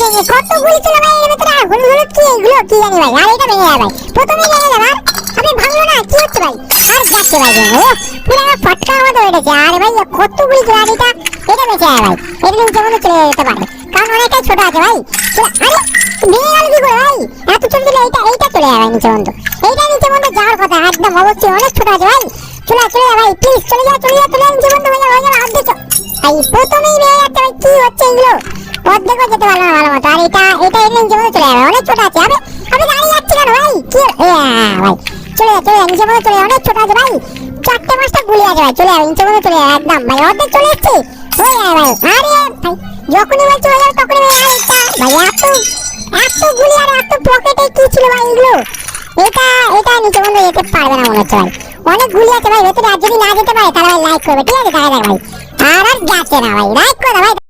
কত গুলি ছিল ভাই এর ভিতরে, হলুদ হলুদ কি এগুলো কি জানি ভাই। আর এটা ভেঙে যাবে ভাই, প্রথমেই ভেঙে যাবে। আরে ভাঙলো না, কি হচ্ছে ভাই? আর যাচ্ছে ভাই, ও পুরো আমার ফটকার মতো উঠেছে। আরে ভাই কত গুলি ছিল, আর এটা বেঁচে যায় ভাই। এটা নিচে মধ্যে চলে যেতে পারে, কারণ অনেকটাই ছোট আছে ভাই। আরে ভেঙে গেল কি করে ভাই? এত ছোট ছিল, এইটা চলে যাবে নিচে মধ্যে। এইটা নিচে মধ্যে যাওয়ার কথা একদম, অবশ্যই অনেক ছোট আছে ভাই। চলে যা ভাই, প্লিজ চলে যা নিচে মধ্যে হয়ে যাবে অর্ধেক। ভাই প্রথমেই ভেঙে যাচ্ছে ভাই, কি হচ্ছে এগুলো? অর্ধেকও যেতে পারলো না ভালো মতো। আর এটা এর নিচে মধ্যে চলে যাবে, অনেক ছোট আছে। আমি দাঁড়িয়ে যাচ্ছি কেন ভাই? কি ভাই চলে যা নিচে মধ্যে চলে যা, অনেক ছোট আছে ভাই। 4-5টা গুলি আছে ভাই, চলে যাবে নিচে মধ্যে চলে যাবে একদম ভাই, অর্ধেক চলে এসেছে। হয়ে যাবে ভাই। আরে ভাই যখনই ভাই চলে যাবে তখনই ভাই ভাই এত গুলি আর এত পকেটে কি ছিল ভাই এগুলো? এটা নিচে মধ্যে যেতে পারবে না মনে হচ্ছে ভাই, অনেক গুলি আছে ভাই ভেতরে। আর যদি না যেতে পারে তাহলে ভাই লাইক করবে, ঠিক আছে? দেখা যাক ভাই। আর যাচ্ছে না ভাই, লাইক করে ভাই।